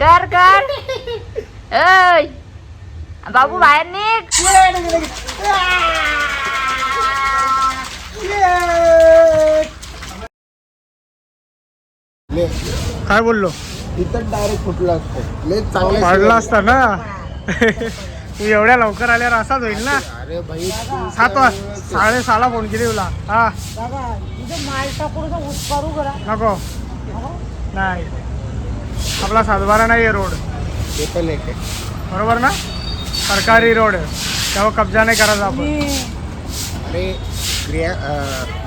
कर कर ऐ बाबू बाहेर निघ. काय बोललो इथं डायरेक्ट फुटला असतं लय चांगलं पडला असता ना. तू एवढ्या लवकर आल्यावर असाच होईल ना. अरे भाई 7 वाजता 6:30 फोन केली तुला. हा नको नाही आपला 7-12 नाही आहे रोड. ते पण एक आहे. बरोबर ना. सरकारी रोड आहे तेव्हा कब्जा नाही करायचा आपण. अरे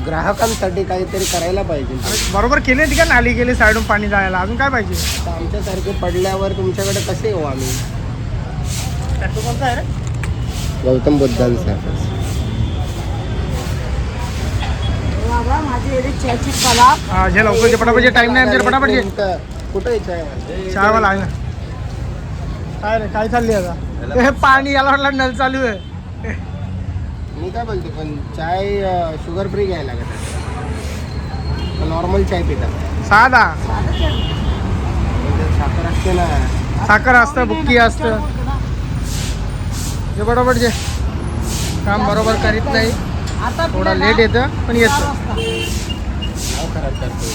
ग्राहकांसाठी काहीतरी करायला पाहिजे. अरे बरोबर केली ती का नाली गेली साईडून पाणी जायला अजून काय पाहिजे. आता आमच्यासारखे पडल्यावर तुमच्याकडे कसे येऊ आम्ही. टॅटू कोणता आहे रे. गौतम बुद्धांचा. हा जे लवकर पटापट टाइम नाही आमच्या पटापट ये. कुठे आहे चहावाला आहे ना. काय रे काय चालली आता. हे पाणी याला वाटलं नल चालू आहे. मी काय बोलतो पण चाय शुगर फ्री घ्यायला लागत. नॉर्मल चाय पितात. साधा साखर असते ना. साखर असतं बुक्की असतं. जे पटापट जे काम बरोबर करीत नाही. थोडा लेट येतं पण येतं. नाव खराब करतो.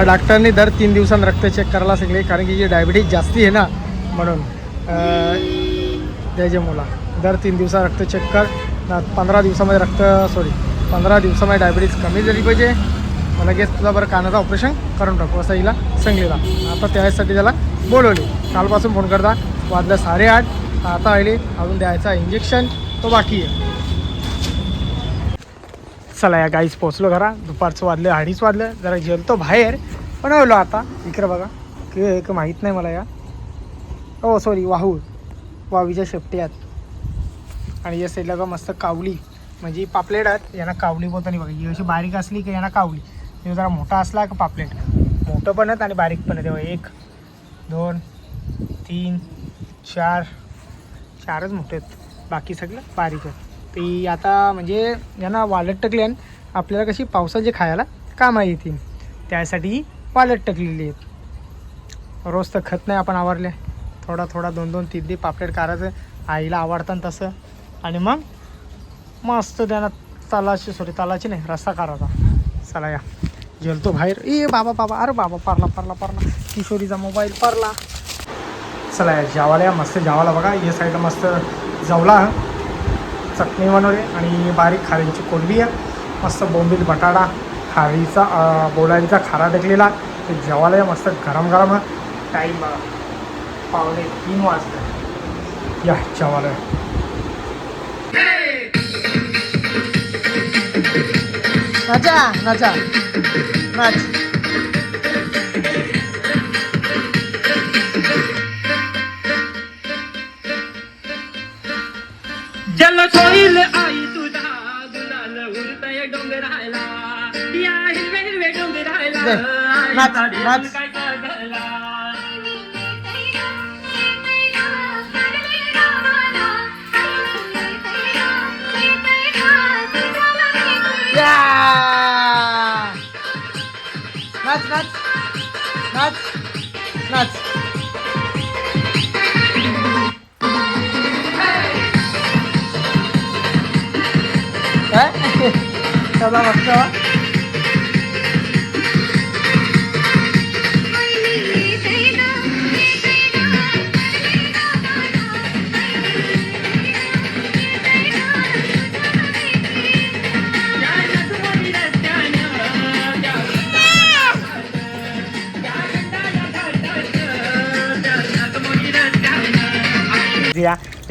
डॉक्टरने दर 3 दिवसांनी रक्त चेक करायला सांगितले कारण की जी डायबिटीज जास्ती आहे ना म्हणून त्याच्या मुला दर 3 दिवसा रक्त चेक कर. 15 दिवसामध्ये 15 दिवसामध्ये डायबिटीज कमी झाली पाहिजे. मग लगेच तुला बरं कानाचं ऑपरेशन करून टाकू असं हिला सांगलेला. आता त्यासाठी त्याला बोलवली. कालपासून फोन करता वाजलं 8:30. आता आली अजून द्यायचा इंजेक्शन तो बाकी आहे. चला या गाईच पोचलो घरा. दुपारचं वाजले 2:30 वाजलं. जरा जेलतो बाहेर पण आलो आता. इकडे बघा की एक माहीत नाही मला या ओ सॉरी वावीच्या शेपटी आहेत. आणि या साईडला का मस्त कावली म्हणजे पापलेट आहेत. यांना कावली बोलता नाही बघा. ही अशी बारीक असली की यांना कावली. हे जरा मोठा असला का पापलेट. मोठं पण आहेत आणि बारीक पण आहे. तेव्हा 1 2 3 4 4च मोठे आहेत. बाकी सगळं बारीक आहेत. ती आता म्हणजे यांना वालट टकली आणि आपल्याला कशी पावसाचे खायला कामा येतील त्यासाठी वालट टकलेली आहेत. रोज तर खत नाही आपण आवरले. थोडा 2-2 3 पापलेट काढायचं आईला आवडतं तसं. आणि मग मस्त त्यांना तालाची नाही रस्सा करायचा. चला या जेलतो बाहेर. ए बाबा अरे बाबा पारला किशोरीचा मोबाईल पारला. चला या जेवायला या मस्त जेवायला बघा. या साईडला मस्त जेवला चटणी बनवली आणि बारीक खारीची कोलबी आहे. मस्त बोंबील बटाटा खारीचा बोलारीचा खारा टाकलेला. ते जेवायला या मस्त गरम टाईम बघा 2:45 वाजले. या जेवायला नाचा नाच. जल सोईल आई तुझा गुलाल उरतय डोंगराला या हिरवे डोंगराला नाच. काय गला नाच. चला मस्त.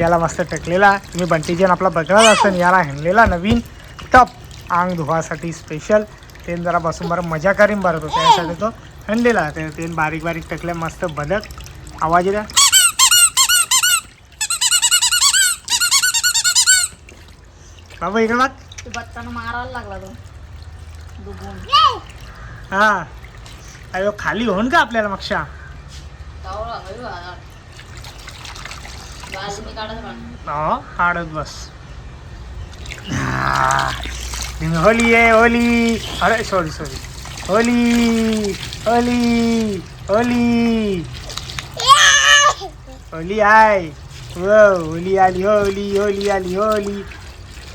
याला मस्त टकलेला. तुम्ही बंटीजीन आपला बघलाच असतं. याला हणलेला नवीन टप अंग धुवासाठी स्पेशल. ते जरा बसून बरं मजा करीन बरं तो त्यासाठी तो हणलेला. ते बारीक टकले मस्त बदक आवाज द्या. बाबा इकडे बघ. बत्ताना मारायला लागला तो. हा अयो खाली होऊन का आपल्याला मक्षा. बाजूने काढत राहा. हो काढत बस. होली आहे होली. अरे सॉरी होली होली होली होली आहे. होली आली होली होली आली होली.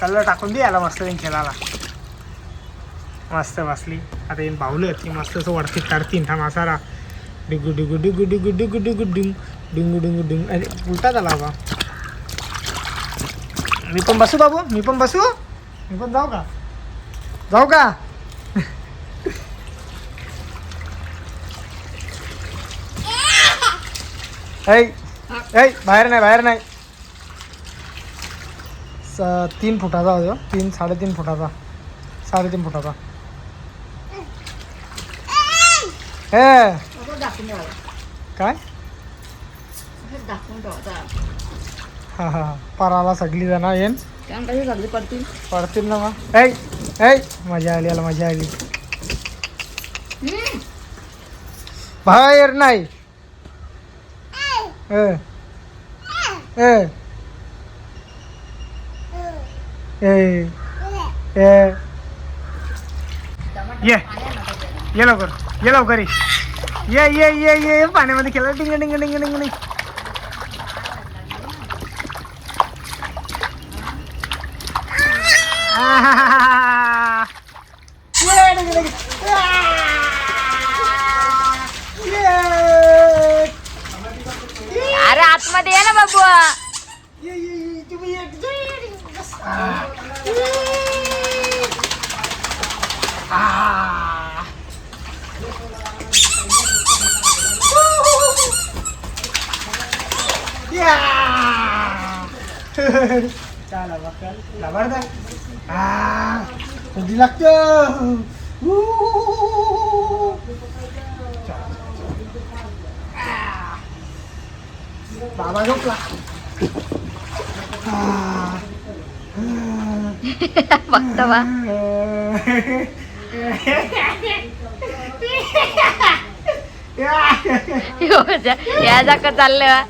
कलर टाकून दे याला मस्त खेळायला. मस्त बसली आता येईन बाहुलं ती मस्त असं वरती काढतीन था मासारा. डिगू डिगू डिगू डिगू डिगू डिगू डिंग डिंगू डिंगू डिंग. अरे उलटा झाला बा. मी पण बसू बाबू मी पण जाऊ का ऐ बाहेर नाही 3 फुटाचा होतो. 3-3.5 फुटाचा 3.5 फुटाचा. दाखवून ठेवा. काय दाखवून ठेवा. हा पराला सगळी जण येईन कारण सगळी पडतील ना मग. ऐ मजा आली याला मजा आली. बाहेर नाही. ये लवकर ये पाण्यामध्ये खेळा. डिंग डिंग डिंग डिंग डिंग. अरे आतमध्ये ये ना बाबू. कधी लागतं. बाबा झोपला. बघता बा. याचा का चाललं.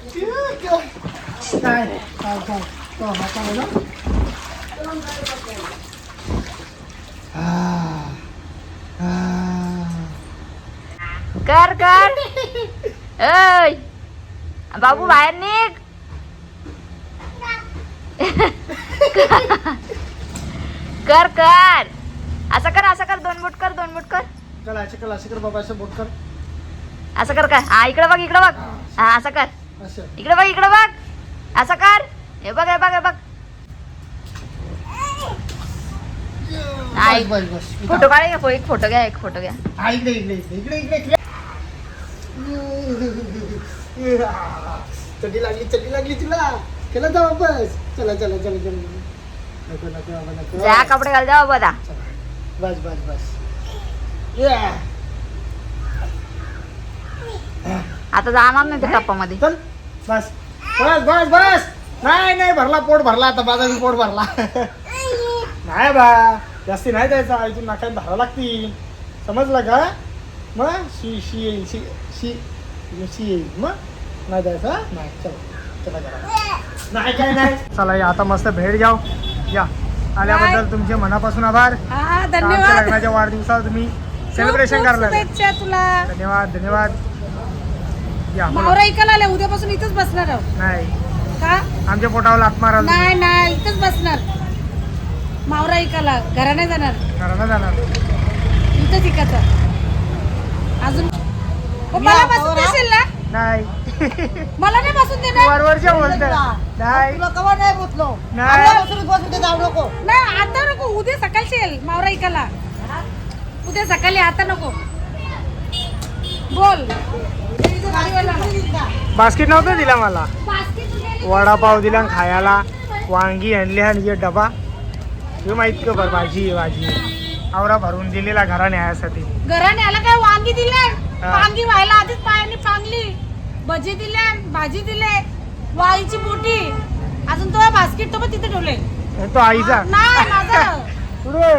कर ऐ बाबू बाहेर निघ. कर असं कर 2 बोट कर. कर बाबा असं बोट कर. असं कर काय. हा इकडे बघ. हा असं कर. इकडे बघ असं कर. हे बघ फोटो काढ. एक फोटो घ्या. इकडे चड्डी लागली तुला. केला जा वापस. चला नको. जा कपडे घाल जा बाबा. बस आता जाणार नाही त्या टप्पामध्ये. चल बस. नाही भरला. पोट भरला आता. माझा पोट भरला. नाही बा जास्ती नाही द्यायचा. इथून नाकात भरावं लागतील. समजलं का. मग शी येईल. मग नाही द्यायचा. नाही चला नाही काय नाही. चला या आता मस्त भेट जाऊ. या आल्याबद्दल तुमचे मनापासून आभार. धन्यवाद. लग्नाच्या वाढदिवसाला तुम्ही सेलिब्रेशन करणार. तुला धन्यवाद. या मावरा इकायला आल्या. उद्यापासून इथंच बसणार आहोत. नाही का आमच्या पोटावर लात मारा. नाही इथंच बसणार. मावरा इकायला घराने जाणार. इथंच इकायचं. अजून मला बसून देशील ना. नाही मला नाही बसून देणार. वरवरच्या बोलतात. नाही नाही आता नको. उद्या सकाळची येईल मावरा इकायला. उद्या सकाळी आता नको. बोल. बास्केट नव्हतं दिला मला. वडापाव दिला खायला. वांगी आणली आणि डबा. हे माहित का बरं. भाजी आवरा भरून दिलेला घरा न्यायासाठी. घराने आला काय. वांगी दिले. वांगी व्हायला आधीच पायाने पांगली. भजी दिले. भाजी दिले. वाईची मोठी. अजून तो बास्केट तो पण तिथे ठेवले. तो आईचा नाही माझं. पुढे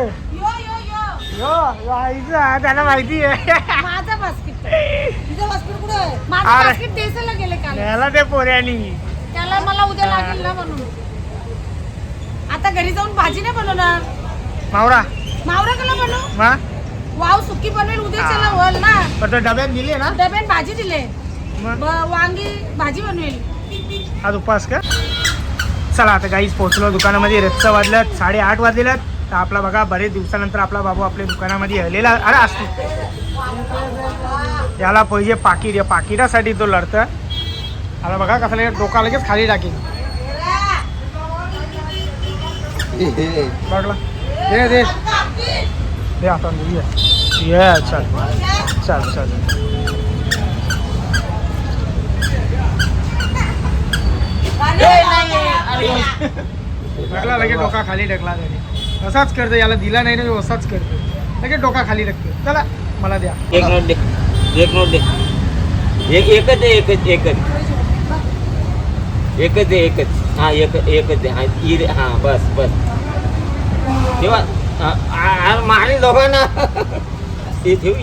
यो आईचा. त्याला माहिती आहे. माझं बास्केट. तुझं बास्केट कुठे. माझं बास्केट देसाला गेले काल. त्याला ते पोऱ्यानी. त्याला त्याला मला उद्या लागेल ना म्हणून. आता घरी जाऊन भाजी नाही बनवणार. मावरा मावरा कला बनव. मा वाव सुकी बनवेल उद्याच्याला होल ना. पण तो डब्यात दिले ना डब्यात भाजी दिले. मग वांगी भाजी बनवेल. आज उपवास का. चला आता काहीच पोहोचलो दुकानामध्ये. रस्ता वाजल्यात 8:30 वाजलेल्यात. तर आपला बघा बरेच दिवसानंतर आपला बाबू आपल्या दुकानामध्ये आलेला. अरे असतो याला पाहिजे पाकिट. या पाकिटासाठी तो लढतं. आता बघा कसं लगेच डोका लगेच खाली टाकेल. बघला दे दे दे आता ये चल चल चल. बघला लगेच डोका खाली टाकला त्याने. असाच करतो. याला दिला नाही ना असाच करतो. लगेच डोका खाली टाकतो. चला मला द्या. एक नोट दे. एक नोट दे. एकच दे. एकच. हा एकच दे. हा बस तेव्हा मारी दोघांना ते ठेवू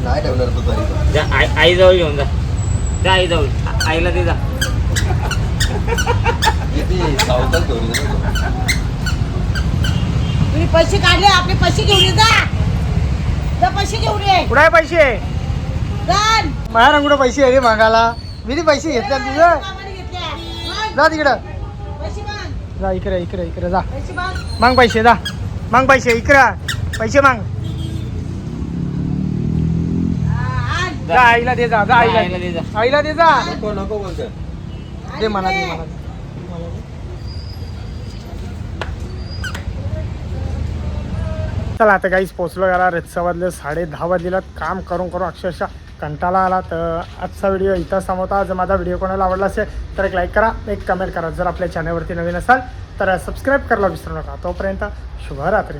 नाही ठेवणार तू तरी. जा आई जवळ घेऊन जा आई जवळ. आईला दे जा. किती सावकाश घेऊन येतो. तुम्ही पैसे काढले आपले पैसे घेऊन ये जा. पैसे घेऊन ये. कुठे आहे पैसे. जाण. माझ्या कुठं पैसे आहे रे मागायला. मी पैसे घेतले तुझं. जा तिकडं. पैसे माग. जा इकडे जा. पैसे माग. मांग पैसे. जा मांग पैसे. इकडं पैसे मांग. जा आईला दे जा. आईला दे जा. आईला दे जा. नको बोलतो. दे मला दे. चला आता काहीच पोचलो. याला रेतसा वाजले 10:30 वाजलेलात. काम करून अक्षरशः कंटाळा आला. तर आजचा व्हिडिओ इथं संपवता. जर माझा व्हिडिओ कोणाला आवडला असेल तर एक लाईक करा, एक कमेंट करा. जर आपल्या चॅनलवरती नवीन असाल तर सबस्क्राईब करायला विसरू नका. तोपर्यंत शुभरात्री.